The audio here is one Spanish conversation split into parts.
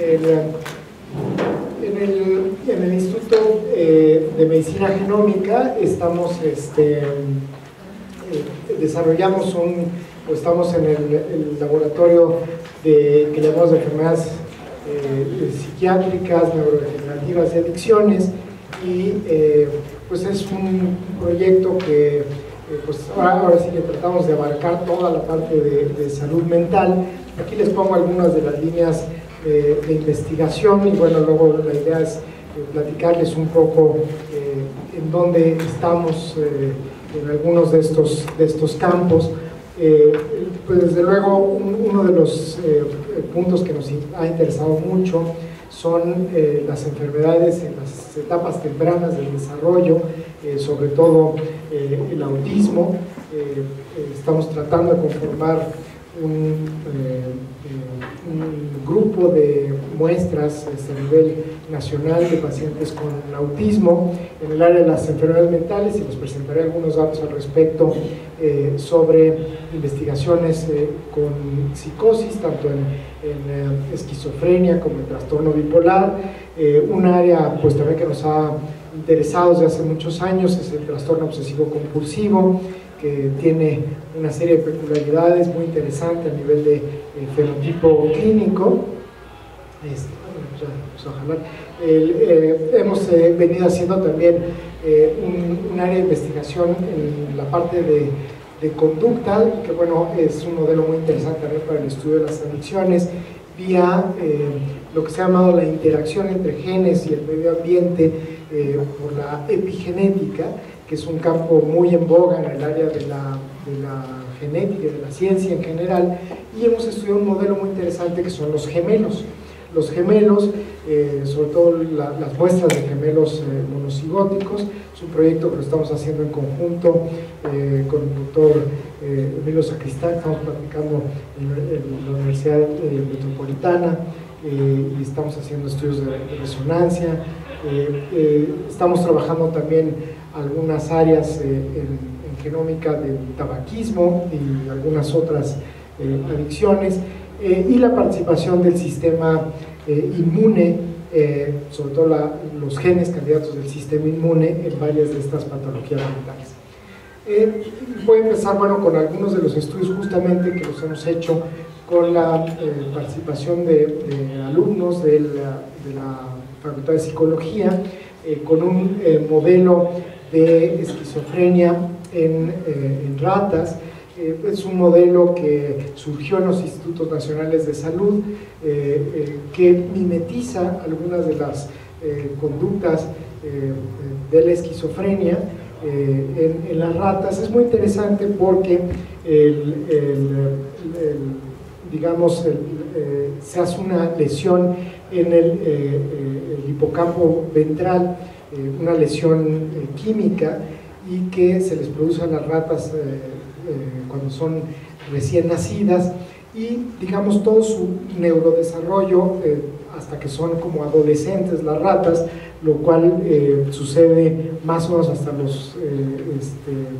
En el Instituto de Medicina Genómica estamos, estamos en el laboratorio que llamamos de enfermedades psiquiátricas, neurodegenerativas y adicciones, y pues es un proyecto que pues ahora sí que tratamos de abarcar toda la parte de salud mental. Aquí les pongo algunas de las líneas de investigación y bueno, luego la idea es platicarles un poco en dónde estamos en algunos de estos campos. Pues desde luego uno de los puntos que nos ha interesado mucho son las enfermedades en las etapas tempranas del desarrollo, sobre todo el autismo. Estamos tratando de conformar un grupo de muestras a nivel nacional de pacientes con autismo en el área de las enfermedades mentales, y les presentaré algunos datos al respecto sobre investigaciones con psicosis, tanto en esquizofrenia como en trastorno bipolar. Un área pues también que nos ha interesado desde hace muchos años es el trastorno obsesivo compulsivo, que tiene una serie de peculiaridades muy interesantes a nivel de fenotipo clínico. Hemos venido haciendo también un área de investigación en la parte de conducta, que bueno, es un modelo muy interesante también para el estudio de las adicciones, vía lo que se ha llamado la interacción entre genes y el medio ambiente por la epigenética, que es un campo muy en boga en el área de la genética y de la ciencia en general, y hemos estudiado un modelo muy interesante que son los gemelos. Los gemelos, sobre todo las muestras de gemelos monocigóticos, es un proyecto que lo estamos haciendo en conjunto con el doctor Emilio Sacristán. Estamos practicando en la Universidad Metropolitana y estamos haciendo estudios de resonancia. Estamos trabajando también algunas áreas en genómica del tabaquismo y algunas otras adicciones, y la participación del sistema inmune, sobre todo los genes candidatos del sistema inmune en varias de estas patologías mentales. Voy a empezar con algunos de los estudios justamente que los hemos hecho con la participación de alumnos de la Facultad de Psicología, con un modelo de esquizofrenia en ratas. Es un modelo que surgió en los Institutos Nacionales de Salud, que mimetiza algunas de las conductas de la esquizofrenia en las ratas. Es muy interesante porque se hace una lesión en el hipocampo ventral, una lesión química, y que se les produce a las ratas cuando son recién nacidas, y digamos todo su neurodesarrollo hasta que son como adolescentes las ratas, lo cual sucede más o menos hasta los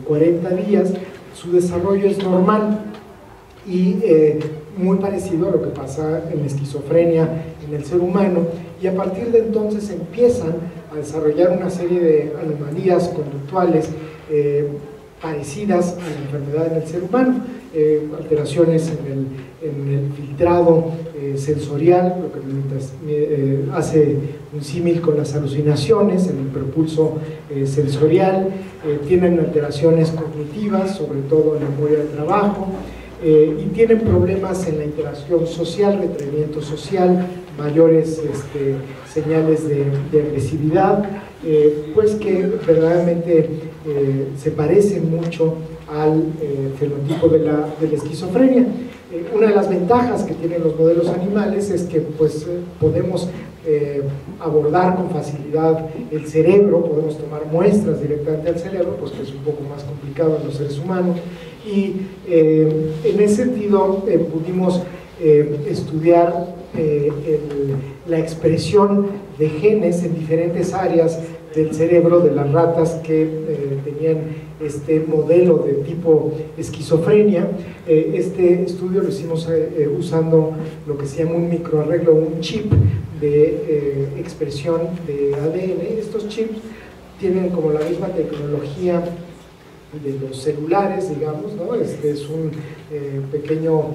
40 días. Su desarrollo es normal y muy parecido a lo que pasa en la esquizofrenia en el ser humano, y a partir de entonces empiezan a desarrollar una serie de anomalías conductuales parecidas a la enfermedad en el ser humano, alteraciones en el filtrado sensorial, lo que hace un símil con las alucinaciones, en el propulso sensorial. Tienen alteraciones cognitivas, sobre todo en memoria de trabajo, y tienen problemas en la interacción social, retraimiento social, mayores señales de agresividad, pues que verdaderamente se parecen mucho al fenotipo de la esquizofrenia. Una de las ventajas que tienen los modelos animales es que pues, podemos abordar con facilidad el cerebro, podemos tomar muestras directamente al cerebro, pues que es un poco más complicado en los seres humanos, y en ese sentido pudimos estudiar la expresión de genes en diferentes áreas del cerebro de las ratas que tenían este modelo de tipo esquizofrenia. Este estudio lo hicimos usando lo que se llama un microarreglo, un chip de expresión de ADN. Estos chips tienen como la misma tecnología de los celulares, digamos, ¿no? Este es un pequeño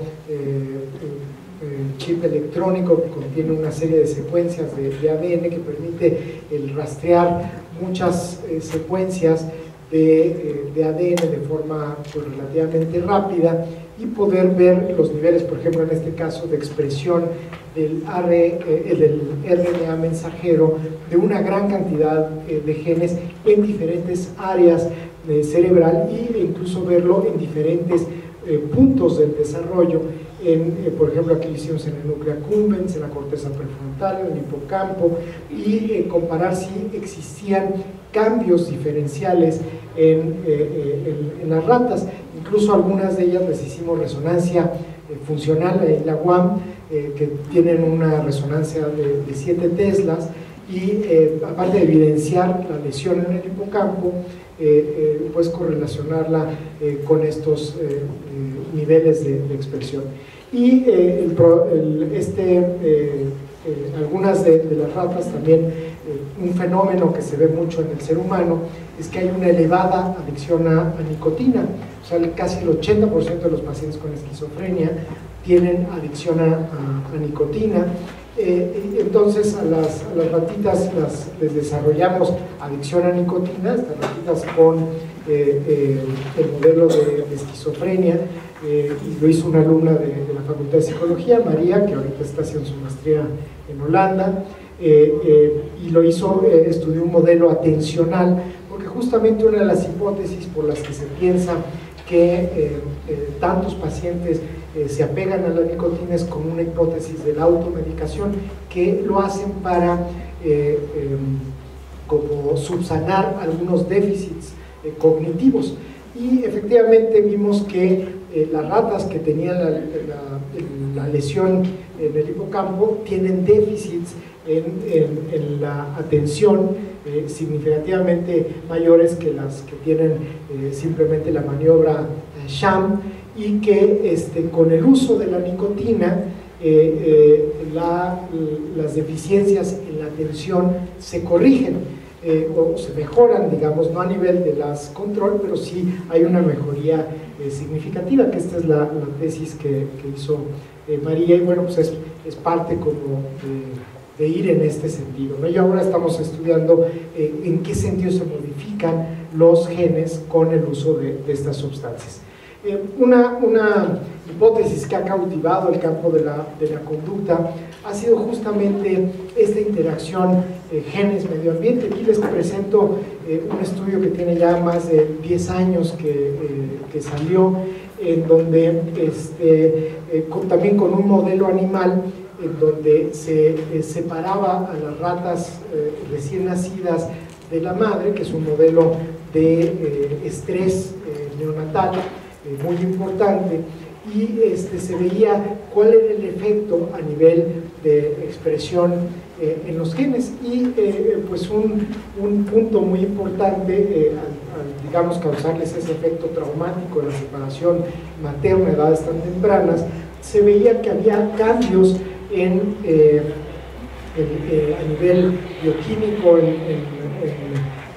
chip electrónico que contiene una serie de secuencias de ADN que permite el rastrear muchas secuencias de ADN de forma pues, relativamente rápida y poder ver los niveles, por ejemplo, en este caso de expresión del RNA mensajero de una gran cantidad de genes en diferentes áreas cerebral e incluso verlo en diferentes puntos del desarrollo, por ejemplo aquí lo hicimos en el núcleo accumbens, en la corteza prefrontal, en el hipocampo, y comparar si existían cambios diferenciales en las ratas. Incluso algunas de ellas les hicimos resonancia funcional en la UAM, que tienen una resonancia de 7 teslas, y aparte de evidenciar la lesión en el hipocampo, pues correlacionarla con estos niveles de expresión. Y algunas de las ratas también, un fenómeno que se ve mucho en el ser humano es que hay una elevada adicción a nicotina. O sea, casi el 80% de los pacientes con esquizofrenia tienen adicción a nicotina. Entonces a las ratitas les desarrollamos adicción a nicotina, estas ratitas con el modelo de esquizofrenia, y lo hizo una alumna de la Facultad de Psicología, María, que ahorita está haciendo su maestría en Holanda, y lo hizo, estudió un modelo atencional, porque justamente una de las hipótesis por las que se piensa que tantos pacientes se apegan a la nicotina es como una hipótesis de la automedicación, que lo hacen para como subsanar algunos déficits cognitivos. Y efectivamente vimos que las ratas que tenían la lesión en el hipocampo tienen déficits en la atención significativamente mayores que las que tienen simplemente la maniobra sham, y que con el uso de la nicotina las deficiencias en la atención se corrigen o se mejoran, digamos, no a nivel de las control, pero sí hay una mejoría significativa, que esta es la tesis que hizo María, y bueno, pues es parte como de ir en este sentido, ¿no? Y ahora estamos estudiando en qué sentido se modifican los genes con el uso de estas sustancias. Una hipótesis que ha cautivado el campo de la conducta ha sido justamente esta interacción genes-medio ambiente. Aquí les presento un estudio que tiene ya más de 10 años que salió, en donde también con un modelo animal, en donde se separaba a las ratas recién nacidas de la madre, que es un modelo de estrés neonatal muy importante, y se veía cuál era el efecto a nivel de expresión en los genes, y pues un punto muy importante al digamos causarles ese efecto traumático de la separación materna a edades tan tempranas, se veía que había cambios a nivel bioquímico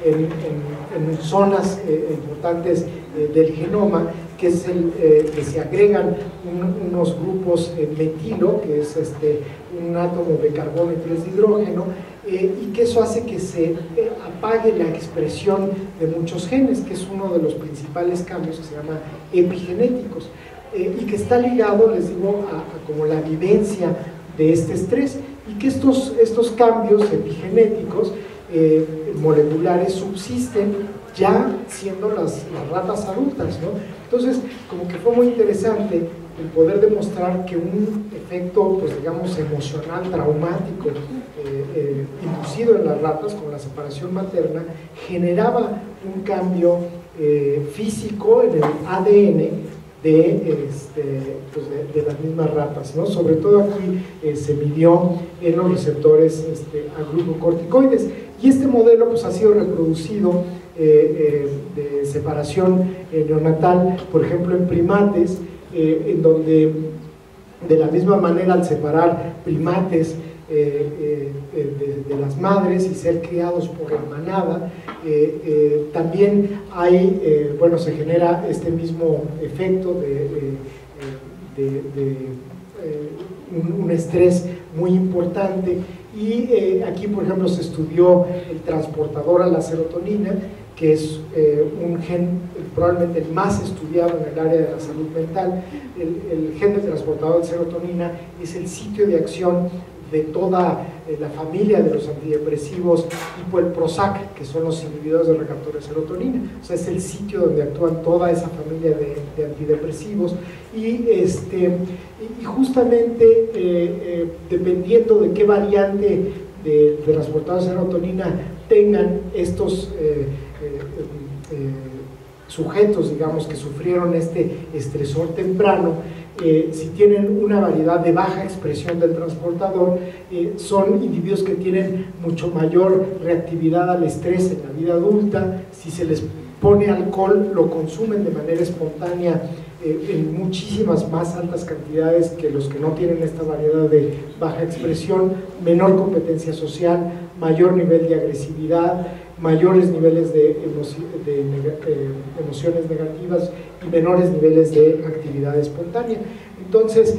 en zonas importantes del genoma, que es que se agregan unos grupos metilo, que es un átomo de carbono y 3 de hidrógeno, y que eso hace que se apague la expresión de muchos genes, que es uno de los principales cambios que se llama epigenéticos, y que está ligado, les digo, a como la vivencia de este estrés, y que estos cambios epigenéticos moleculares subsisten ya siendo las ratas adultas, ¿no? Entonces, como que fue muy interesante el poder demostrar que un efecto, pues digamos, emocional, traumático, inducido en las ratas con la separación materna, generaba un cambio físico en el ADN de las mismas ratas, ¿no? Sobre todo aquí se midió en los receptores a glucocorticoides, y este modelo pues ha sido reproducido de separación neonatal, por ejemplo en primates, en donde de la misma manera al separar primates de las madres y ser criados por la manada, también hay, bueno, se genera este mismo efecto un estrés muy importante. Y aquí, por ejemplo, se estudió el transportador a la serotonina, que es un gen probablemente el más estudiado en el área de la salud mental. El gen del transportador de serotonina es el sitio de acción de toda la familia de los antidepresivos tipo el Prozac, que son los inhibidores de recaptura de serotonina. O sea, es el sitio donde actúan toda esa familia de antidepresivos. Y justamente dependiendo de qué variante de transportador de serotonina tengan estos sujetos, digamos, que sufrieron este estresor temprano, si tienen una variedad de baja expresión del transportador, son individuos que tienen mucho mayor reactividad al estrés en la vida adulta. Si se les pone alcohol, lo consumen de manera espontánea en muchísimas más altas cantidades que los que no tienen esta variedad de baja expresión, menor competencia social, mayor nivel de agresividad, mayores niveles de emociones negativas y menores niveles de actividad espontánea. Entonces,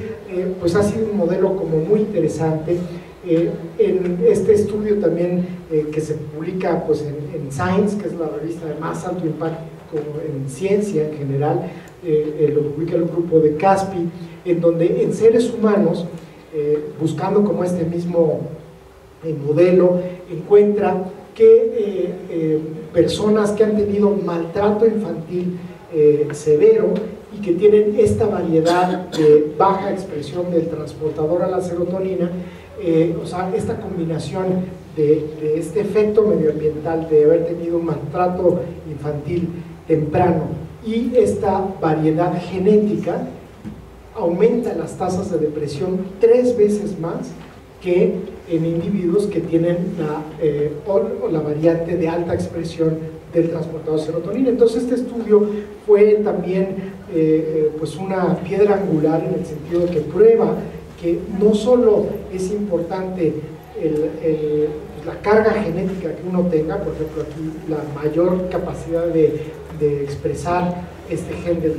pues ha sido un modelo como muy interesante. En este estudio también que se publica pues, en Science, que es la revista de más alto impacto en ciencia en general, lo publica el grupo de Caspi, en donde en seres humanos, buscando como este mismo modelo, encuentra que personas que han tenido maltrato infantil severo y que tienen esta variedad de baja expresión del transportador a la serotonina, o sea, esta combinación de este efecto medioambiental de haber tenido un maltrato infantil temprano y esta variedad genética aumenta las tasas de depresión 3 veces más que en individuos que tienen la variante de alta expresión del transportador de serotonina. Entonces este estudio fue también pues una piedra angular en el sentido de que prueba que no solo es importante la carga genética que uno tenga, por ejemplo aquí la mayor capacidad de expresar este gen de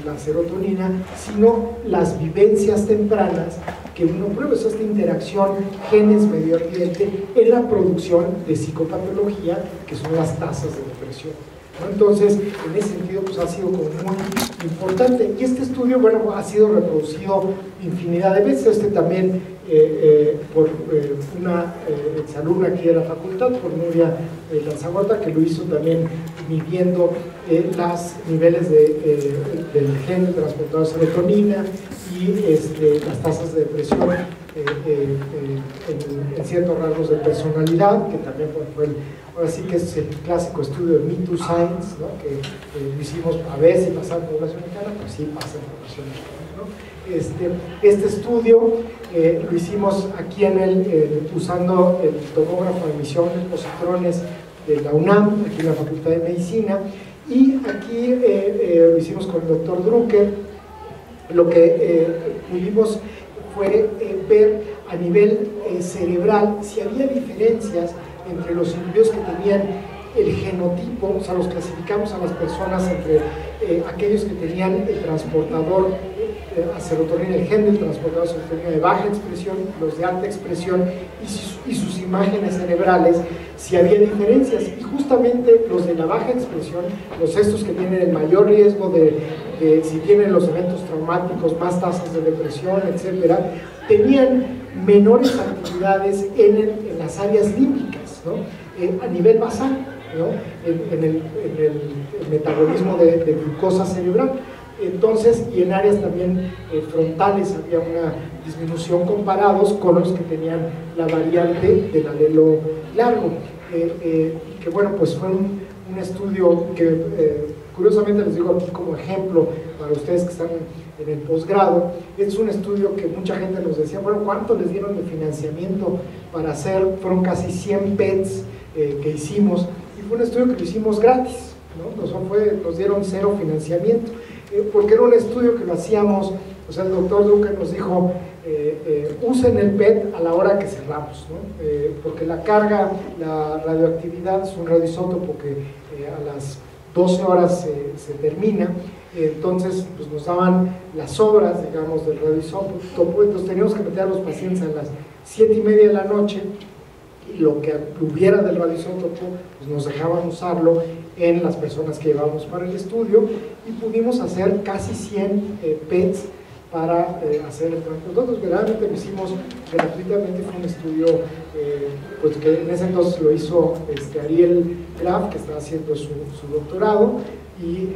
la serotonina, sino las vivencias tempranas que uno prueba, es esta interacción genes-medio ambiente en la producción de psicopatología, que son las tasas de depresión, ¿no? Entonces, en ese sentido, pues ha sido como muy importante. Y este estudio, bueno, ha sido reproducido infinidad de veces. También por una exalumna aquí de la facultad, por Nuria Lanzagorta, que lo hizo también midiendo los niveles del gen de transportador de serotonina y las tasas de depresión en ciertos rasgos de personalidad, que también fue ahora sí que es el clásico estudio de Me Too Science, ¿no? que lo hicimos a ver si pasaba en población mexicana, pues sí pasa en población mexicana, ¿no? Este estudio lo hicimos aquí usando el tomógrafo de emisión de positrones de la UNAM, aquí en la Facultad de Medicina, y aquí lo hicimos con el doctor Drucker. Lo que pudimos fue ver a nivel cerebral si había diferencias entre los individuos que tenían el genotipo, o sea, los clasificamos a las personas entre aquellos que tenían el transportador a serotonina, el gen del transportador a serotonina de baja expresión, los de alta expresión y sus imágenes cerebrales, si había diferencias. Y justamente los de la baja expresión, estos que tienen el mayor riesgo de si tienen los eventos traumáticos, más tasas de depresión, etcétera, tenían menores actividades en las áreas límbicas, ¿no? A nivel basal, ¿no? en el metabolismo de glucosa cerebral. Entonces, y en áreas también frontales había una disminución comparados con los que tenían la variante del alelo largo. Que bueno, pues fue un estudio que curiosamente les digo aquí como ejemplo para ustedes que están en el posgrado. Es un estudio que mucha gente nos decía, bueno, ¿cuánto les dieron de financiamiento para hacer? Fueron casi 100 PETs que hicimos, y fue un estudio que lo hicimos gratis, ¿no? Nos dieron 0 financiamiento, porque era un estudio que lo hacíamos, o sea, el doctor Duque nos dijo, usen el PET a la hora que cerramos, ¿no? Porque la carga, la radioactividad es un radioisótopo que a las 12 horas se termina, entonces pues nos daban las sobras, digamos, del radioisótopo, entonces teníamos que meter a los pacientes a las 7:30 de la noche, y lo que hubiera del radioisótopo pues nos dejaban usarlo en las personas que llevábamos para el estudio, y pudimos hacer casi 100 PETs para hacer el trasplante. Nosotros verdaderamente lo hicimos gratuitamente, fue un estudio pues que en ese entonces lo hizo Ariel Graf, que estaba haciendo su doctorado, y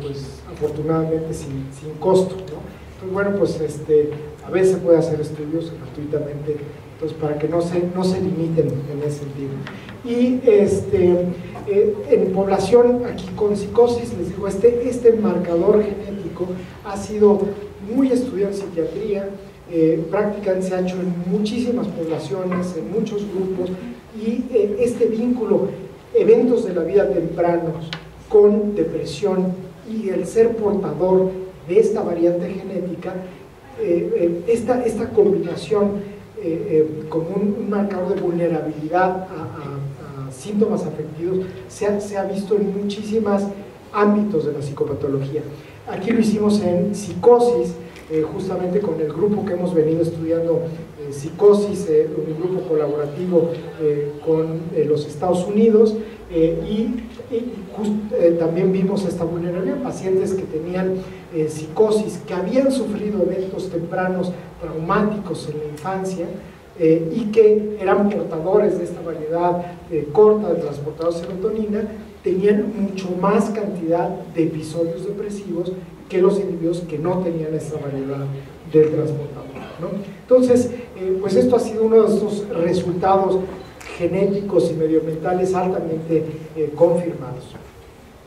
pues afortunadamente sin costo, ¿no? Entonces, bueno, pues a veces se puede hacer estudios gratuitamente, entonces para que no se limiten en ese sentido. Y en población aquí con psicosis, les digo, este marcador genético ha sido muy estudiado en psiquiatría, prácticamente se ha hecho en muchísimas poblaciones, en muchos grupos, y este vínculo, eventos de la vida tempranos con depresión y el ser portador de esta variante genética, esta combinación como un marcador de vulnerabilidad a síntomas afectivos se ha visto en muchísimos ámbitos de la psicopatología. Aquí lo hicimos en psicosis, justamente con el grupo que hemos venido estudiando psicosis, un grupo colaborativo con los Estados Unidos, también vimos esta vulnerabilidad, pacientes que tenían psicosis, que habían sufrido eventos tempranos traumáticos en la infancia, y que eran portadores de esta variedad corta de transportador de serotonina, tenían mucho más cantidad de episodios depresivos que los individuos que no tenían esta variedad del transportador, ¿no? Entonces, pues esto ha sido uno de estos resultados genéticos y medioambientales altamente confirmados.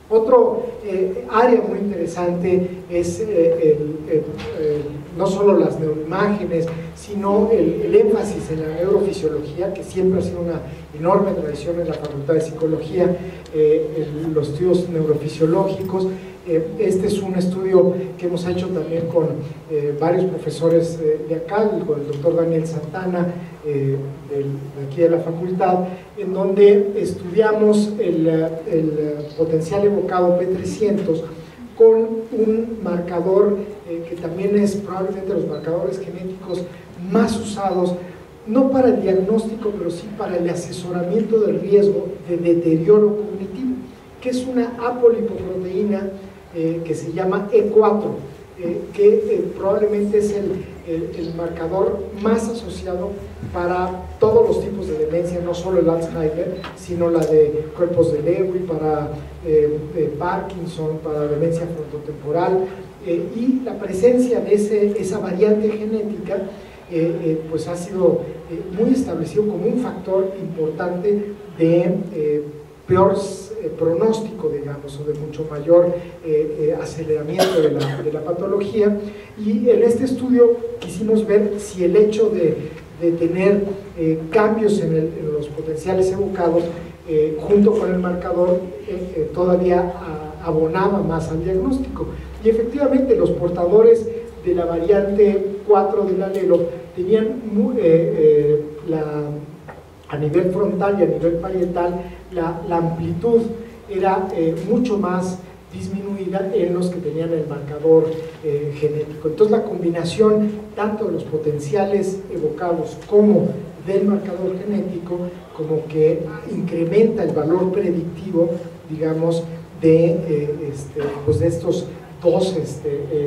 Otro área muy interesante es no solo las neuroimágenes, sino el énfasis en la neurofisiología, que siempre ha sido una enorme tradición en la Facultad de Psicología, los estudios neurofisiológicos. Este es un estudio que hemos hecho también con varios profesores de acá, con el doctor Daniel Santana, de aquí de la facultad, en donde estudiamos el potencial evocado P300 con un marcador que también es probablemente los marcadores genéticos más usados, no para el diagnóstico, pero sí para el asesoramiento del riesgo de deterioro cognitivo, que es una apolipoproteína que se llama E4, que probablemente es el marcador más asociado para todos los tipos de demencia, no solo el Alzheimer, sino la de cuerpos de Lewy, para Parkinson, para demencia frontotemporal, y la presencia de esa variante genética pues ha sido muy establecido como un factor importante de peor pronóstico, digamos, o de mucho mayor aceleramiento de la patología. Y en este estudio quisimos ver si el hecho de tener cambios en los potenciales evocados junto con el marcador todavía abonaba más al diagnóstico. Y efectivamente los portadores de la variante 4 del alelo tenían a nivel frontal y a nivel parietal la amplitud era mucho más disminuida en los que tenían el marcador genético. Entonces la combinación tanto de los potenciales evocados como del marcador genético como que incrementa el valor predictivo, digamos, de estos dos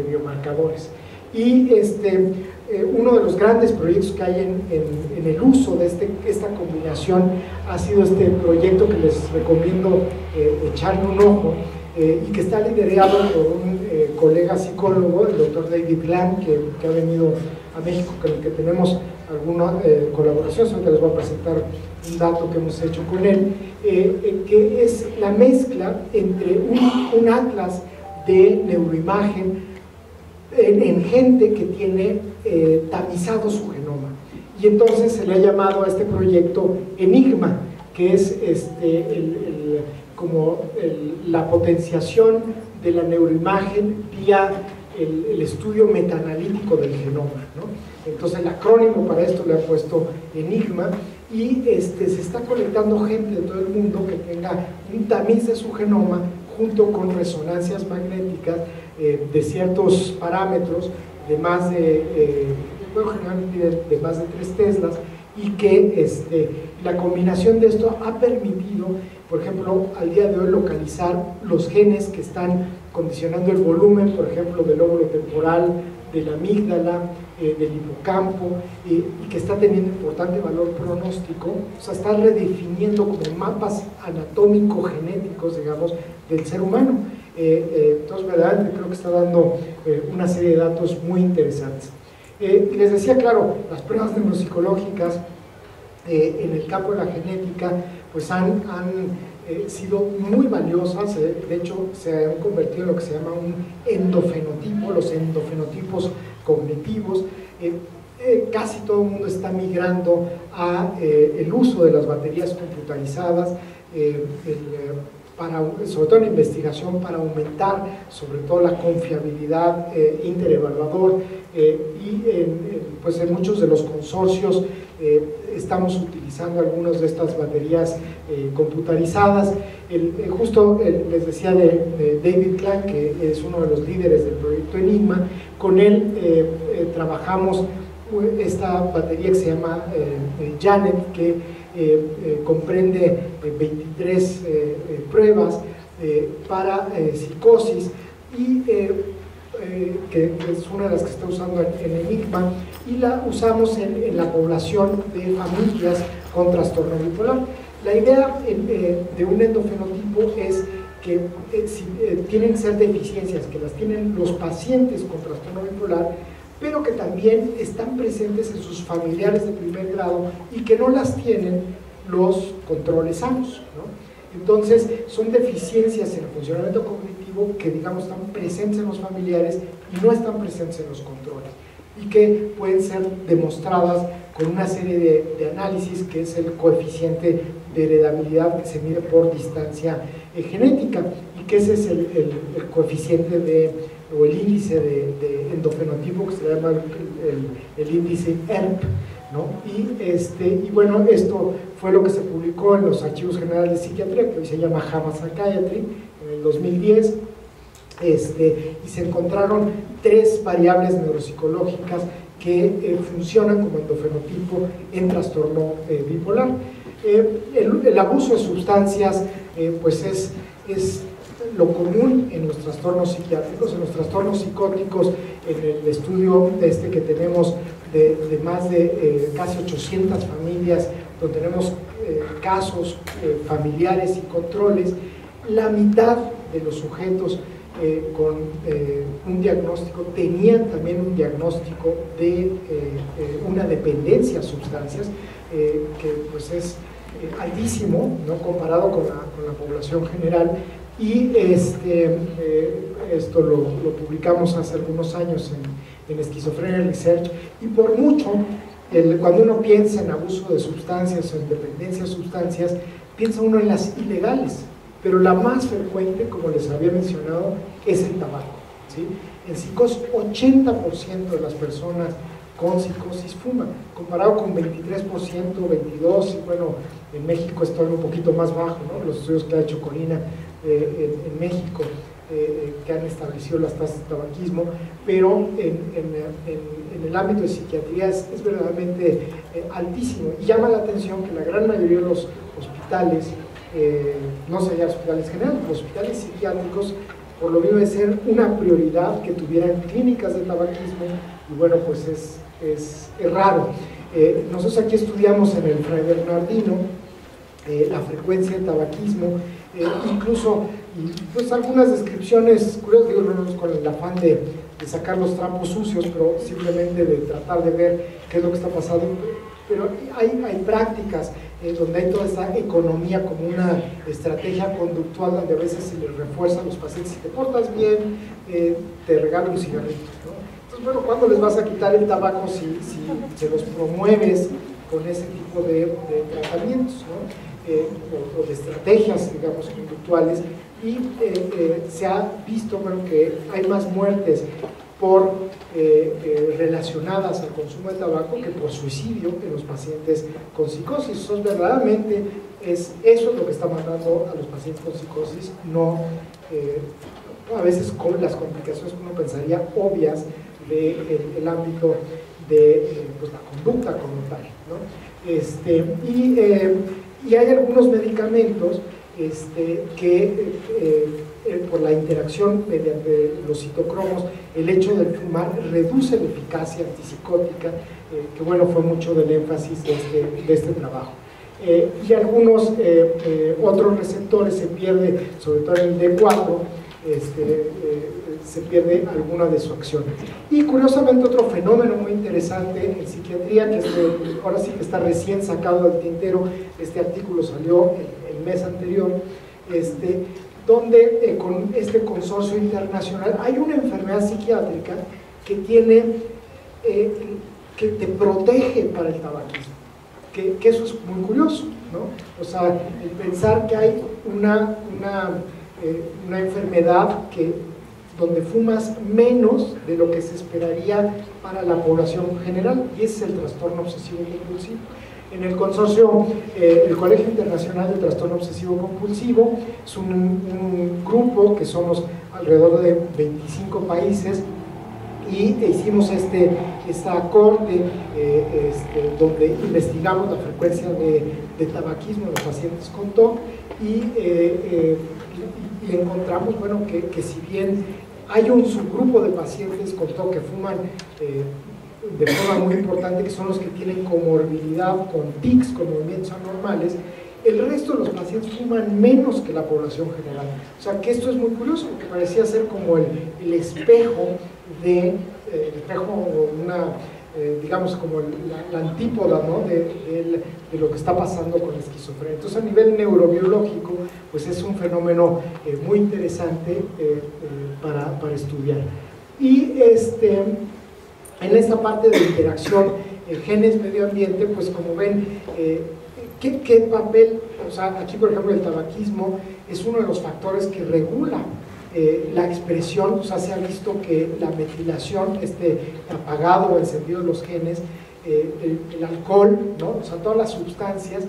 biomarcadores. Y uno de los grandes proyectos que hay en el uso de esta combinación ha sido este proyecto que les recomiendo echarle un ojo, y que está liderado por un colega psicólogo, el doctor David Lang, que ha venido a México, con el que tenemos alguna colaboración. Ahorita les voy a presentar un dato que hemos hecho con él, que es la mezcla entre un atlas de neuroimagen en gente que tiene tamizado su genoma, y entonces se le ha llamado a este proyecto Enigma, que es la potenciación de la neuroimagen vía el estudio metaanalítico del genoma, ¿no? Entonces el acrónimo para esto le ha puesto ENIGMA, y se está colectando gente de todo el mundo que tenga un tamiz de su genoma junto con resonancias magnéticas de ciertos parámetros de más generalmente de más de 3 teslas, y que la combinación de esto ha permitido, por ejemplo, al día de hoy localizar los genes que están condicionando el volumen, por ejemplo, del lóbulo temporal, de la amígdala, del hipocampo, y que está teniendo importante valor pronóstico. O sea, está redefiniendo como mapas anatómico-genéticos, digamos, del ser humano. Entonces, verdaderamente creo que está dando una serie de datos muy interesantes. Les decía, claro, las pruebas neuropsicológicas en el campo de la genética pues han sido muy valiosas. De hecho se han convertido en lo que se llama un endofenotipo, los endofenotipos cognitivos. Casi todo el mundo está migrando a el uso de las baterías computarizadas, sobre todo en investigación, para aumentar sobre todo la confiabilidad interevaluador, y pues en muchos de los consorcios estamos utilizando algunas de estas baterías computarizadas. Justo les decía de David Klein, que es uno de los líderes del proyecto ENIGMA. Con él trabajamos esta batería que se llama Janet, que comprende 23 pruebas para psicosis, y que es una de las que está usando en ENIGMA, y la usamos en la población de familias con trastorno bipolar. La idea de un endofenotipo es que tienen que ser deficiencias que las tienen los pacientes con trastorno bipolar, pero que también están presentes en sus familiares de primer grado y que no las tienen los controles sanos, ¿no? Entonces son deficiencias en el funcionamiento cognitivo que, digamos, están presentes en los familiares y no están presentes en los controles, y que pueden ser demostradas con una serie de análisis, que es el coeficiente de heredabilidad que se mide por distancia genética, y que ese es el coeficiente o el índice de endofenotipo, que se llama el índice ERP, ¿no? Y bueno, esto fue lo que se publicó en los Archivos Generales de Psiquiatría, que hoy se llama JAMA Psychiatry, en el 2010, y se encontraron 3 variables neuropsicológicas que funcionan como endofenotipo en trastorno bipolar. El abuso de sustancias pues es lo común en los trastornos psiquiátricos, en los trastornos psicóticos. En el estudio que tenemos de más de casi 800 familias, donde tenemos casos familiares y controles, la mitad de los sujetos con un diagnóstico tenían también un diagnóstico de una dependencia a sustancias, que pues es altísimo, ¿no?, comparado con la población general. Y esto lo publicamos hace algunos años en Schizophrenia Research, y por mucho, cuando uno piensa en abuso de sustancias o en dependencia de sustancias, piensa uno en las ilegales, pero la más frecuente, como les había mencionado, es el tabaco, ¿sí? En psicosis, 80% de las personas con psicosis fuman, comparado con 23%, 22%, y bueno, en México está un poquito más bajo, ¿no?, los estudios que ha hecho Corina en México, que han establecido las tasas de tabaquismo, pero en el ámbito de psiquiatría es verdaderamente altísimo, y llama la atención que la gran mayoría de los hospitales, no sé ya hospitales generales, los hospitales psiquiátricos, por lo mismo de ser una prioridad que tuvieran clínicas de tabaquismo, y bueno, pues es raro. Nosotros aquí estudiamos en el Fray Bernardino la frecuencia de tabaquismo, incluso, y pues algunas descripciones curiosas, digo, no con el afán de sacar los trapos sucios, pero simplemente de tratar de ver qué es lo que está pasando. Pero hay prácticas donde hay toda esta economía como una estrategia conductual, donde a veces se les refuerza a los pacientes: si te portas bien, te regalo un cigarrito, ¿no? Entonces, bueno, ¿cuándo les vas a quitar el tabaco si se los promueves con ese tipo de tratamientos, ¿no? o de estrategias, digamos, conductuales, y se ha visto, bueno, que hay más muertes relacionadas al consumo de tabaco que por suicidio en los pacientes con psicosis. Eso verdaderamente eso es lo que está matando a los pacientes con psicosis, no a veces con las complicaciones que uno pensaría obvias del ámbito de pues, la conducta como tal, ¿no? Y hay algunos medicamentos que por la interacción mediante los citocromos, el hecho de fumar reduce la eficacia antipsicótica, que bueno, fue mucho del énfasis de este trabajo. Y algunos otros receptores se pierde, sobre todo en el D4, se pierde alguna de su acción. Y curiosamente otro fenómeno muy interesante en psiquiatría, que ahora sí que está recién sacado del tintero, este artículo salió el mes anterior, donde con este consorcio internacional hay una enfermedad psiquiátrica que tiene, que te protege para el tabaquismo, que eso es muy curioso, ¿no? O sea, el pensar que hay una enfermedad donde fumas menos de lo que se esperaría para la población general, y ese es el trastorno obsesivo compulsivo. En el consorcio, el Colegio Internacional de Trastorno Obsesivo Compulsivo es un grupo que somos alrededor de 25 países, y hicimos esta corte donde investigamos la frecuencia de tabaquismo en los pacientes con TOC, y encontramos, bueno, que si bien hay un subgrupo de pacientes con TOC que fuman de forma muy importante, que son los que tienen comorbilidad con tics, con movimientos anormales, el resto de los pacientes fuman menos que la población general. O sea, que esto es muy curioso, porque parecía ser como el espejo digamos, como la antípoda, ¿no? de lo que está pasando con la esquizofrenia. Entonces, a nivel neurobiológico, pues es un fenómeno muy interesante para estudiar. Y en esta parte de interacción genes-medio ambiente, pues como ven, ¿qué papel? O sea, aquí por ejemplo el tabaquismo es uno de los factores que regula la expresión. O sea, se ha visto que la metilación, apagado o encendido de los genes, el alcohol, ¿no? O sea, todas las sustancias,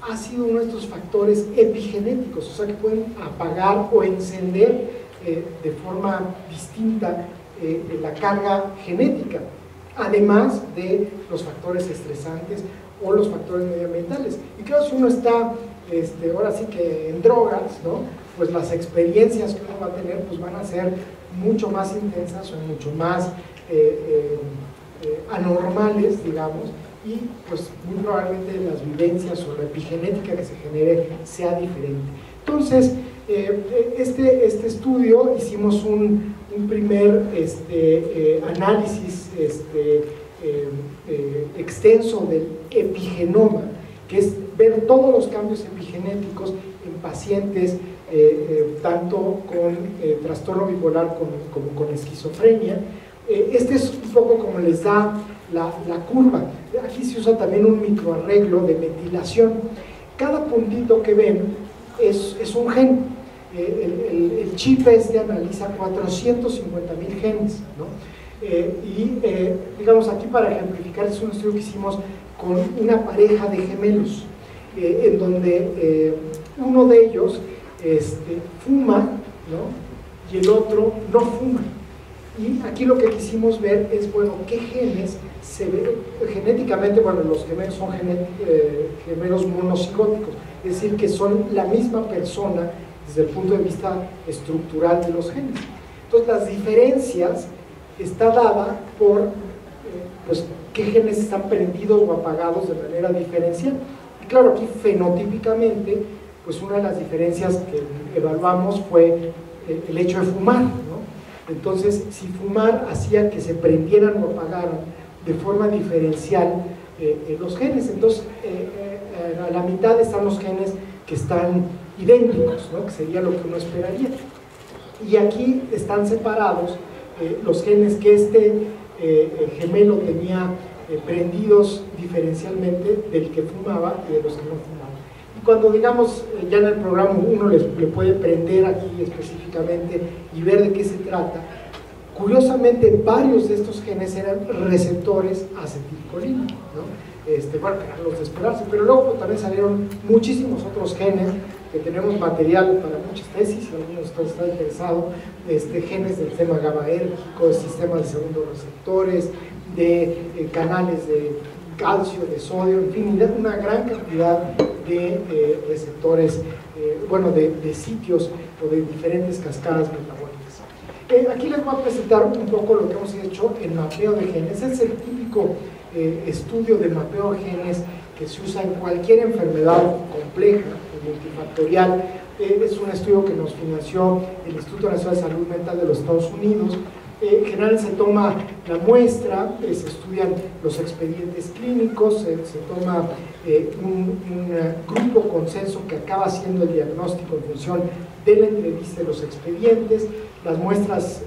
ha sido uno de estos factores epigenéticos, o sea, que pueden apagar o encender de forma distinta la carga genética, además de los factores estresantes o los factores medioambientales. Y claro, si uno está ahora sí que en drogas, ¿no? Pues las experiencias que uno va a tener pues van a ser mucho más intensas o mucho más anormales, digamos, y pues muy probablemente las vivencias o la epigenética que se genere sea diferente. Entonces, este estudio hicimos un primer análisis extenso del epigenoma, que es ver todos los cambios epigenéticos en pacientes tanto con trastorno bipolar como con esquizofrenia. Este es un poco como les da la curva. Aquí se usa también un microarreglo de metilación. Cada puntito que ven es un gen. El chip analiza 450,000 genes, ¿no? Digamos, aquí para ejemplificar, es un estudio que hicimos con una pareja de gemelos, en donde uno de ellos fuma, ¿no? Y el otro no fuma. Y aquí lo que quisimos ver es, bueno, qué genes se ven genéticamente. Bueno, los gemelos son gemelos monocigóticos, es decir, que son la misma persona desde el punto de vista estructural de los genes. Entonces, las diferencias está dada por pues, qué genes están prendidos o apagados de manera diferencial. Y claro, aquí fenotípicamente, pues una de las diferencias que evaluamos fue el hecho de fumar, ¿no? Entonces, si fumar hacía que se prendieran o apagaran de forma diferencial los genes, entonces a la mitad están los genes que están idénticos, ¿no? Que sería lo que uno esperaría. Y aquí están separados los genes que gemelo tenía prendidos diferencialmente del que fumaba y de los que no fumaban. Y cuando, digamos, ya en el programa uno le puede prender aquí específicamente y ver de qué se trata, curiosamente varios de estos genes eran receptores acetilcolínicos, ¿no? Bueno, eran los de esperarse, pero luego pues, también salieron muchísimos otros genes, que tenemos material para muchas tesis, si alguno de ustedes está interesado, genes del sistema GABAérgico, de sistemas de segundos receptores, de canales de calcio, de sodio, en fin, una gran cantidad de receptores, bueno, de sitios o de diferentes cascadas metabólicas. Aquí les voy a presentar un poco lo que hemos hecho en mapeo de genes. Es el típico estudio de mapeo de genes que se usa en cualquier enfermedad compleja, multifactorial. Es un estudio que nos financió el Instituto Nacional de Salud Mental de los Estados Unidos. En general se toma la muestra, se estudian los expedientes clínicos, se toma un grupo consenso que acaba haciendo el diagnóstico en función de la entrevista de los expedientes. Las muestras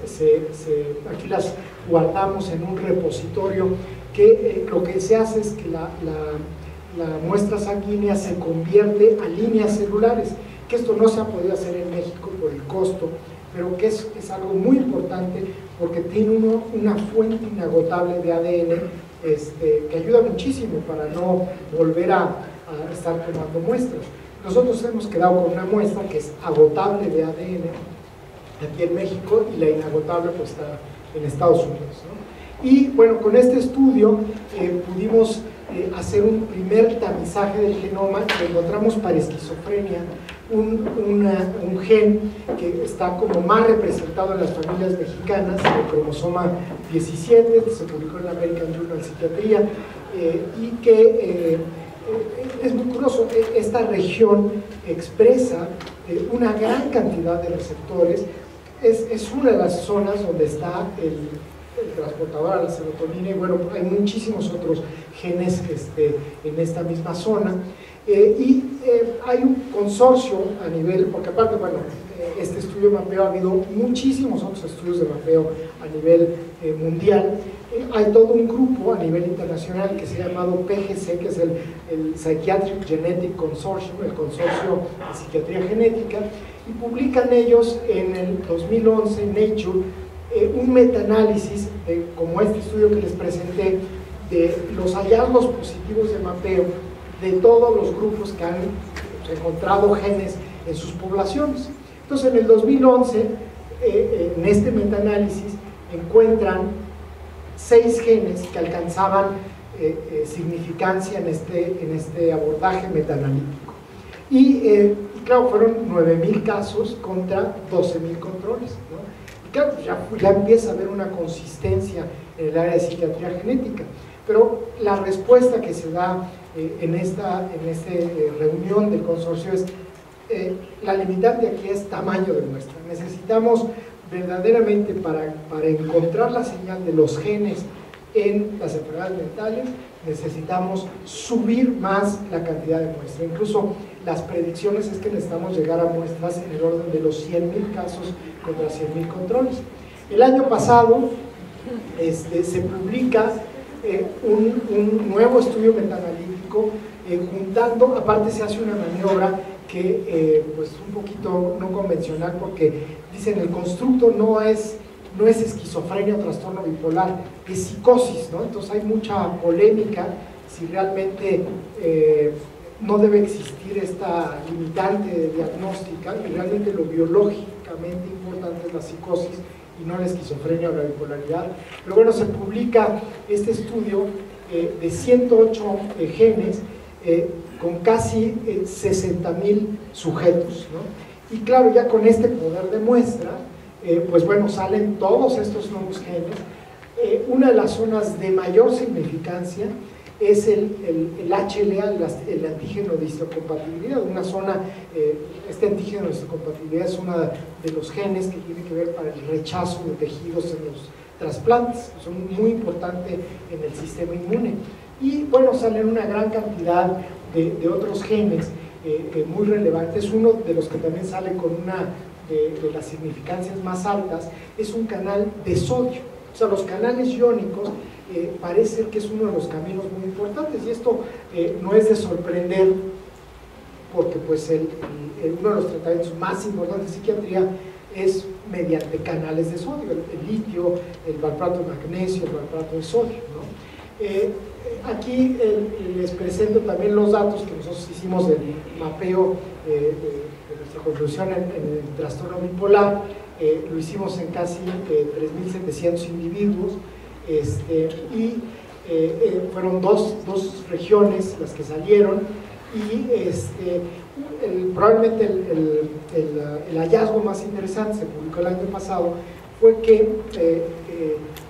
aquí las guardamos en un repositorio que lo que se hace es que la muestra sanguínea se convierte a líneas celulares, que esto no se ha podido hacer en México por el costo, pero que es algo muy importante porque tiene una fuente inagotable de ADN que ayuda muchísimo para no volver a estar tomando muestras. Nosotros hemos quedado con una muestra que es agotable de ADN aquí en México y la inagotable pues está en Estados Unidos, ¿no? Y bueno, con este estudio pudimos hacer un primer tamizaje del genoma y encontramos para esquizofrenia un gen que está como más representado en las familias mexicanas, el cromosoma 17, se publicó en la American Journal of Psychiatry, y que es muy curioso, esta región expresa una gran cantidad de receptores, es una de las zonas donde está el transportador a la serotonina, y bueno, hay muchísimos otros genes en esta misma zona, hay un consorcio a nivel, porque aparte, bueno, este estudio de mapeo, ha habido muchísimos otros estudios de mapeo a nivel mundial, hay todo un grupo a nivel internacional que se ha llamado PGC, que es el Psychiatric Genetic Consortium, el consorcio de psiquiatría genética, y publican ellos en el 2011 en Nature un metaanálisis, como este estudio que les presenté, de los hallazgos positivos de mapeo de todos los grupos que han encontrado genes en sus poblaciones. Entonces, en el 2011, en este metaanálisis, encuentran 6 genes que alcanzaban significancia en este abordaje metaanalítico. Y claro, fueron 9,000 casos contra 12,000 controles, ¿no? Claro, ya empieza a haber una consistencia en el área de psiquiatría genética, pero la respuesta que se da en esta reunión del consorcio es la limitante aquí es tamaño de muestra. Necesitamos verdaderamente para encontrar la señal de los genes en las enfermedades mentales, necesitamos subir más la cantidad de muestra. Incluso las predicciones es que necesitamos llegar a muestras en el orden de los 100,000 casos contra 100,000 controles. El año pasado se publica un nuevo estudio metaanalítico juntando, aparte se hace una maniobra que pues un poquito no convencional, porque dicen el constructo no es esquizofrenia o trastorno bipolar, es psicosis, ¿no? Entonces hay mucha polémica si realmente no debe existir esta limitante diagnóstica, y realmente lo biológicamente importante es la psicosis y no la esquizofrenia o la bipolaridad. Pero bueno, se publica este estudio de 108 genes con casi 60,000 sujetos, ¿no? Y claro, ya con este poder de muestra, pues bueno, salen todos estos nuevos genes. Una de las zonas de mayor significancia es el HLA, el antígeno de histocompatibilidad. Una zona, este antígeno de histocompatibilidad es uno de los genes que tiene que ver para el rechazo de tejidos en los trasplantes, son muy importantes en el sistema inmune. Y bueno, salen una gran cantidad de otros genes muy relevantes. Uno de los que también sale con una de las significancias más altas es un canal de sodio. O sea, los canales iónicos parece que es uno de los caminos muy importantes, y esto no es de sorprender porque pues uno de los tratamientos más importantes de psiquiatría es mediante canales de sodio, el litio, el valproato de magnesio, el valproato de sodio, ¿no? Aquí les presento también los datos que nosotros hicimos del mapeo de nuestra conclusión en el trastorno bipolar. Lo hicimos en casi 3.700 individuos, y fueron dos regiones las que salieron, y probablemente el hallazgo más interesante, se publicó el año pasado, fue que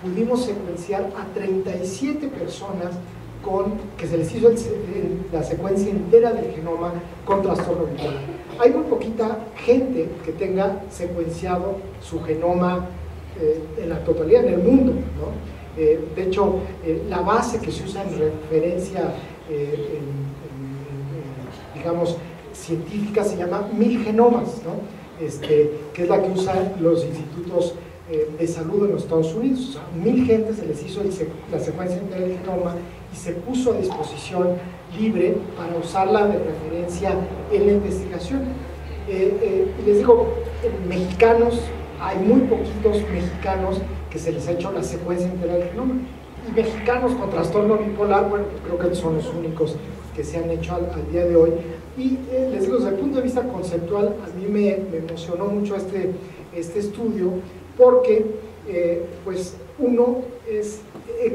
pudimos secuenciar a 37 personas que se les hizo la secuencia entera del genoma con trastorno bipolar. Hay muy poquita gente que tenga secuenciado su genoma en la totalidad en el mundo, ¿no? De hecho, la base que se usa en referencia, digamos, científica, se llama 1000 genomas, ¿no? Que es la que usan los institutos de salud en los Estados Unidos. O sea, 1000 gentes se les hizo la secuencia entera del genoma y se puso a disposición libre para usarla de referencia en la investigación. Y les digo, mexicanos, hay muy poquitos mexicanos que se les ha hecho la secuencia entera del genoma, y mexicanos con trastorno bipolar, bueno, creo que son los únicos que se han hecho al día de hoy. Y les digo, desde el punto de vista conceptual, a mí me emocionó mucho este estudio, porque pues uno es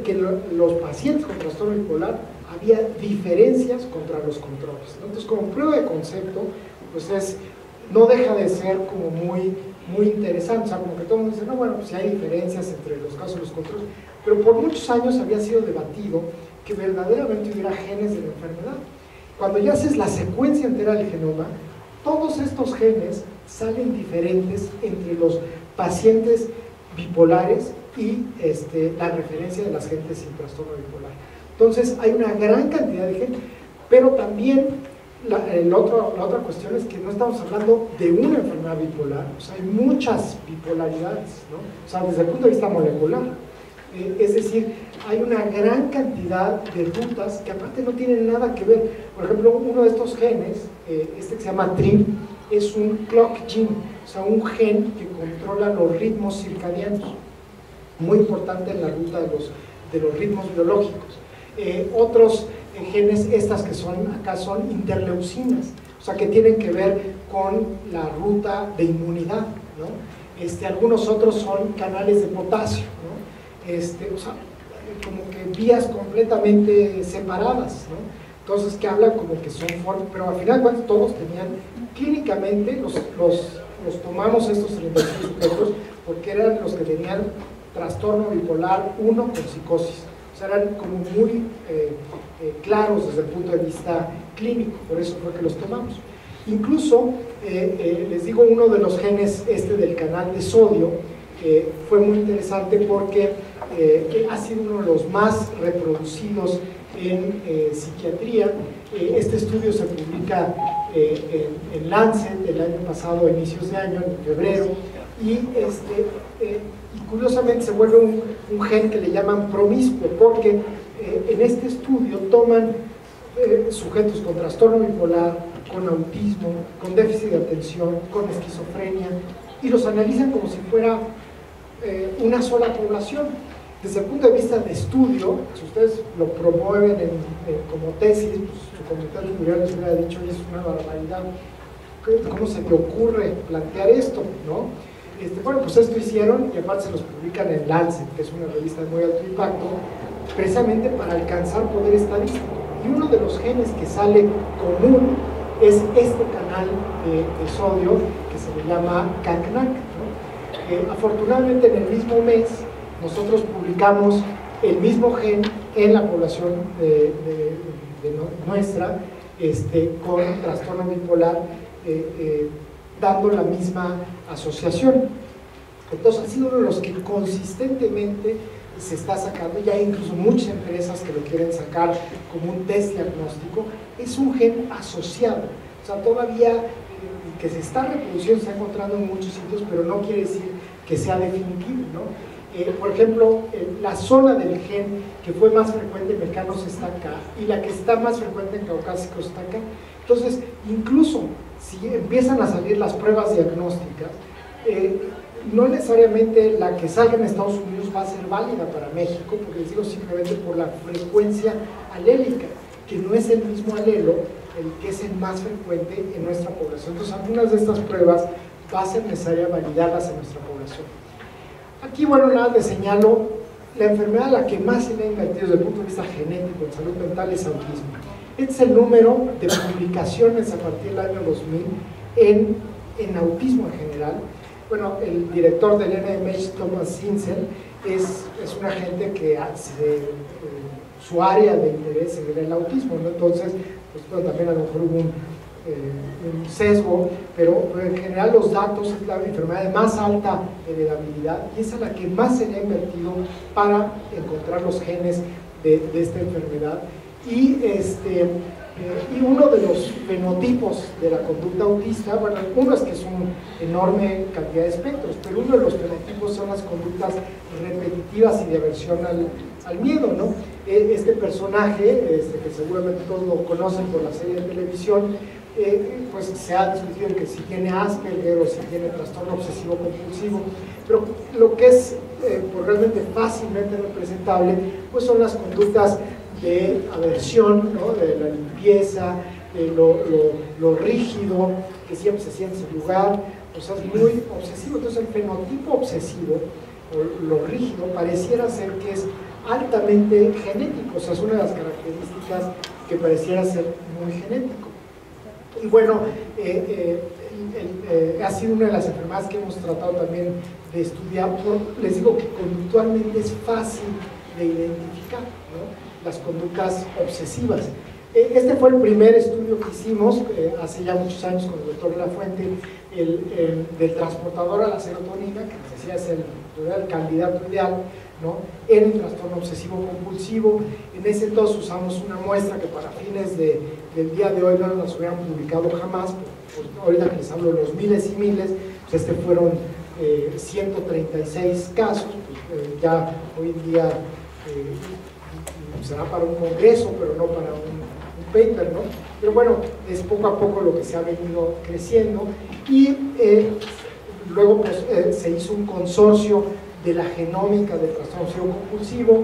que los pacientes con trastorno bipolar había diferencias contra los controles, ¿no? Entonces, como prueba de concepto, pues no deja de ser como muy interesante. O sea, como que todo el mundo dice, no, bueno, pues sí hay diferencias entre los casos y los controles, pero por muchos años había sido debatido que verdaderamente hubiera genes de la enfermedad. Cuando ya haces la secuencia entera del genoma, todos estos genes salen diferentes entre los pacientes bipolares y la referencia de las gentes sin trastorno bipolar. Entonces hay una gran cantidad de genes, pero también la otra cuestión es que no estamos hablando de una enfermedad bipolar, o sea, hay muchas bipolaridades, ¿no? O sea, desde el punto de vista molecular. Es decir, hay una gran cantidad de rutas que aparte no tienen nada que ver. Por ejemplo, uno de estos genes, que se llama TRIM, es un clock gene, o sea, un gen que controla los ritmos circadianos, muy importante en la ruta de los ritmos biológicos. Otros genes, estas que son acá, son interleucinas, o sea, que tienen que ver con la ruta de inmunidad, ¿no? Algunos otros son canales de potasio, ¿no? O sea, como que vías completamente separadas, ¿no? Entonces, que hablan como que son formas, pero al final, pues, todos tenían, clínicamente, los tomamos estos 36 sujetos porque eran los que tenían trastorno bipolar 1 con psicosis. O sea, eran como muy claros desde el punto de vista clínico, por eso fue que los tomamos. Incluso, les digo, uno de los genes del canal de sodio fue muy interesante porque ha sido uno de los más reproducidos en psiquiatría. Este estudio se publica en Lancet el año pasado, a inicios de año, en febrero, y curiosamente se vuelve un gen que le llaman promiscuo, porque en este estudio toman sujetos con trastorno bipolar, con autismo, con déficit de atención, con esquizofrenia, y los analizan como si fuera una sola población. Desde el punto de vista de estudio, si ustedes lo promueven como tesis, pues su comité editorial les hubiera dicho, es una barbaridad, ¿cómo se te ocurre plantear esto? ¿No? Bueno, pues esto hicieron, y aparte se los publican en Lancet, que es una revista de muy alto impacto, precisamente para alcanzar poder estadístico. Y uno de los genes que sale común es este canal de sodio que se le llama CACNAC, ¿no? Afortunadamente, en el mismo mes nosotros publicamos el mismo gen en la población nuestra, con trastorno bipolar, dando la misma asociación. Entonces ha sido uno de los que consistentemente se está sacando, ya hay incluso muchas empresas que lo quieren sacar como un test diagnóstico. Es un gen asociado, o sea, todavía que se está reproduciendo, se está encontrando en muchos sitios, pero no quiere decir que sea definitivo, ¿no? Por ejemplo, la zona del gen que fue más frecuente en mecanos está acá, y la que está más frecuente en caucásicos está acá. Entonces, incluso si empiezan a salir las pruebas diagnósticas, no necesariamente la que salga en Estados Unidos va a ser válida para México, porque les digo simplemente por la frecuencia alélica, que no es el mismo alelo el que es el más frecuente en nuestra población. Entonces, algunas de estas pruebas va a ser necesaria validarlas en nuestra población. Aquí, bueno, nada, les señalo la enfermedad a la que más se le ha invertido desde el punto de vista genético en salud mental es autismo. Este es el número de publicaciones a partir del año 2000 en autismo en general. Bueno, el director del NIMH, Thomas Zinsel, es una gente que su área de interés era el autismo, ¿no? Entonces, pues, bueno, también a lo mejor hubo un sesgo, pero en general los datos es la enfermedad de más alta heredabilidad y es a la que más se le ha invertido para encontrar los genes de esta enfermedad. Y uno de los fenotipos de la conducta autista, bueno, uno es que es una enorme cantidad de espectros, pero uno de los fenotipos son las conductas repetitivas y de aversión al miedo, ¿no? Este personaje, que seguramente todos lo conocen por la serie de televisión, pues se ha discutido en que si tiene Asperger o si tiene trastorno obsesivo compulsivo, pero lo que es pues realmente fácilmente representable, pues son las conductas de aversión, ¿no? De la limpieza, de lo rígido, que siempre se siente en su lugar, o sea, es muy obsesivo. Entonces el fenotipo obsesivo, o lo rígido, pareciera ser que es altamente genético, o sea, es una de las características que pareciera ser muy genético. Y bueno, ha sido una de las enfermedades que hemos tratado también de estudiar, les digo que conductualmente es fácil de identificar, ¿no? Las conductas obsesivas. Este fue el primer estudio que hicimos hace ya muchos años con el doctor Lafuente, del transportador a la serotonina, que les decía es el candidato ideal, ¿no? En el trastorno obsesivo compulsivo. En ese entonces usamos una muestra que para fines del día de hoy no nos hubieran publicado jamás, pues ahorita que les hablo de los miles y miles, pues fueron 136 casos, pues, ya hoy en día será para un congreso, pero no para un paper, ¿no? Pero bueno, es poco a poco lo que se ha venido creciendo y luego pues, se hizo un consorcio de la genómica del trastorno obsesivo compulsivo.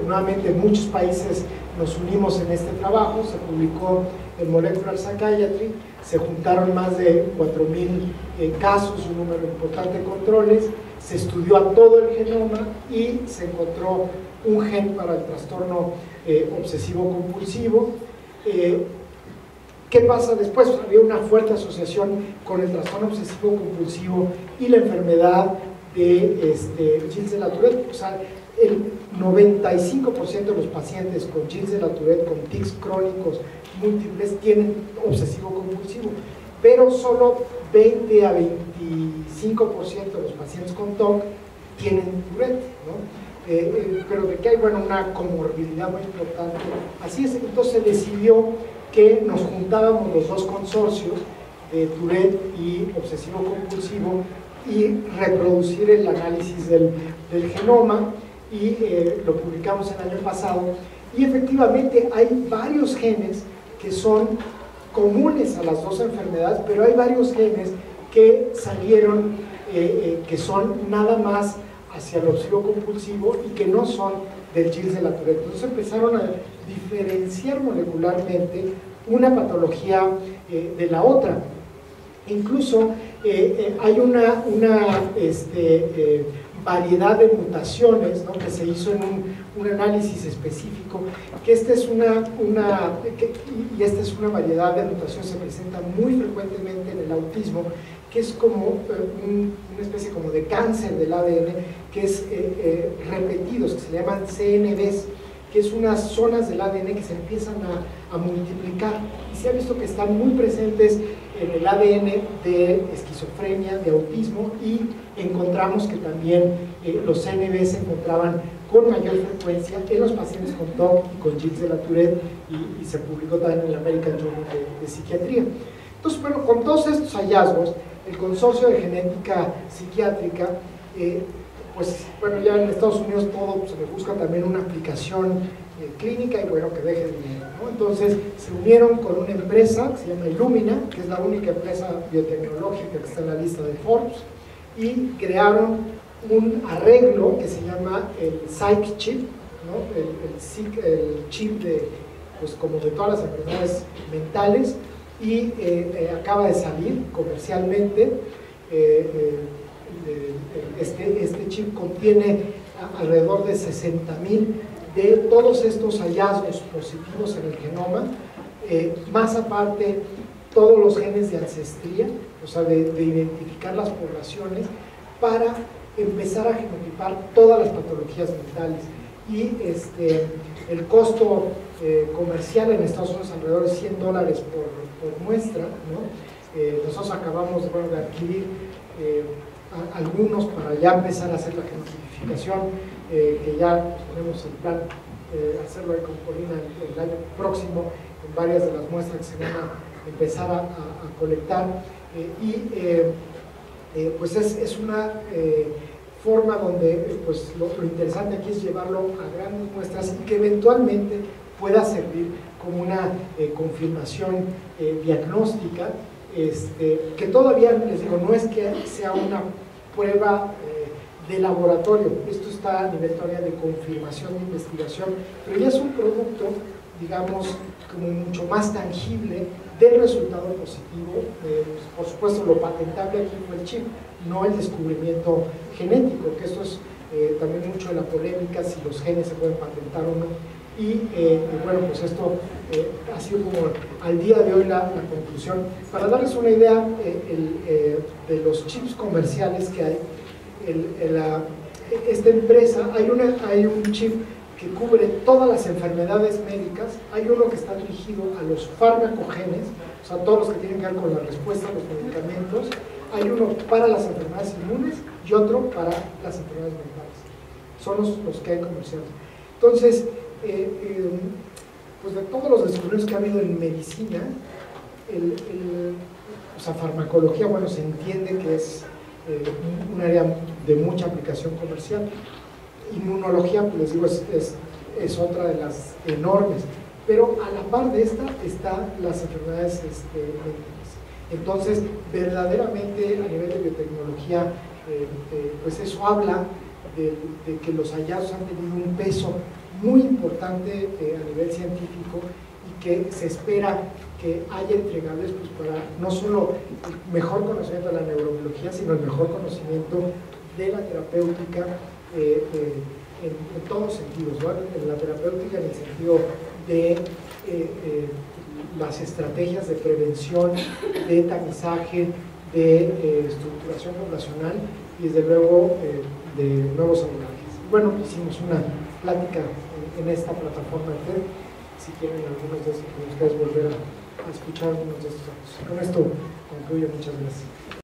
Nuevamente en muchos países nos unimos en este trabajo, se publicó en Molecular Psychiatry, se juntaron más de 4.000 casos, un número importante de controles, se estudió a todo el genoma y se encontró un gen para el trastorno obsesivo compulsivo. ¿Qué pasa después? Había una fuerte asociación con el trastorno obsesivo compulsivo y la enfermedad de Gilles de la Tourette. O sea, el 95% de los pacientes con Gilles de la Tourette, con tics crónicos múltiples, tienen obsesivo compulsivo, pero solo 20 a 25% de los pacientes con TOC tienen Tourette, ¿no? Pero de que hay, bueno, una comorbilidad muy importante. Así es, entonces se decidió que nos juntábamos los dos consorcios de Tourette y obsesivo compulsivo y reproducir el análisis del genoma, y lo publicamos el año pasado, y efectivamente hay varios genes que son comunes a las dos enfermedades, pero hay varios genes que salieron que son nada más hacia el obsesivo compulsivo y que no son del Gilles de la Tourette. Entonces empezaron a diferenciar molecularmente una patología de la otra. Incluso hay una variedad de mutaciones, ¿no? Que se hizo en un análisis específico, que esta es una variedad de mutaciones que se presenta muy frecuentemente en el autismo, que es como una especie como de cáncer del ADN, que es repetidos, que se le llaman CNVs, que es unas zonas del ADN que se empiezan a multiplicar, y se ha visto que están muy presentes en el ADN de esquizofrenia, de autismo, y encontramos que también los CNV se encontraban con mayor frecuencia en los pacientes con TOC y con Gilles de la Tourette, y se publicó también en el American Journal de Psiquiatría. Entonces, bueno, con todos estos hallazgos, el Consorcio de Genética Psiquiátrica pues bueno, ya en Estados Unidos todo se le busca también una aplicación clínica y bueno, que deje dinero, ¿no? Entonces se unieron con una empresa que se llama Illumina, que es la única empresa biotecnológica que está en la lista de Forbes, y crearon un arreglo que se llama el Psych Chip, ¿no? El chip de, pues como de todas las enfermedades mentales, y acaba de salir comercialmente. Este chip contiene alrededor de 60.000 de todos estos hallazgos positivos en el genoma, más aparte todos los genes de ancestría, o sea, de identificar las poblaciones para empezar a genotipar todas las patologías mentales. Y el costo comercial en Estados Unidos es alrededor de $100 por muestra, ¿no? Nosotros acabamos de adquirir algunos para ya empezar a hacer la genotipificación, que ya tenemos el plan hacerlo ahí con Corina el año próximo en varias de las muestras que se van a empezar a colectar, pues es una forma donde pues lo interesante aquí es llevarlo a grandes muestras y que eventualmente pueda servir como una confirmación diagnóstica, que todavía, les digo, no es que sea una prueba de laboratorio, esto está a nivel todavía de confirmación de investigación, pero ya es un producto, digamos, como mucho más tangible del resultado positivo. Por supuesto, lo patentable aquí fue el chip, no el descubrimiento genético, que esto es también mucho de la polémica, si los genes se pueden patentar o no. Y bueno, pues esto ha sido como al día de hoy la conclusión. Para darles una idea de los chips comerciales que hay, esta empresa, hay un chip que cubre todas las enfermedades médicas, hay uno que está dirigido a los farmacogenes, o sea, todos los que tienen que ver con la respuesta a los medicamentos, hay uno para las enfermedades inmunes y otro para las enfermedades mentales. Son los que hay comerciales. Entonces, pues de todos los descubrimientos que ha habido en medicina, o sea, farmacología, bueno, se entiende que es un área de mucha aplicación comercial. Inmunología, pues les digo, es otra de las enormes, pero a la par de esta están las enfermedades médicas. Entonces, verdaderamente a nivel de biotecnología, pues eso habla de que los hallazgos han tenido un peso muy importante a nivel científico y que se espera que haya entregables pues, para no solo el mejor conocimiento de la neurobiología, sino el mejor conocimiento de la terapéutica en todos sentidos, ¿no? En la terapéutica en el sentido de las estrategias de prevención, de tamizaje, de estructuración poblacional y desde luego de nuevos abordajes. Bueno, hicimos una plática en esta plataforma TED, si quieren algunos de estos, ustedes volver a escuchar algunos de estos. Con esto concluyo, muchas gracias.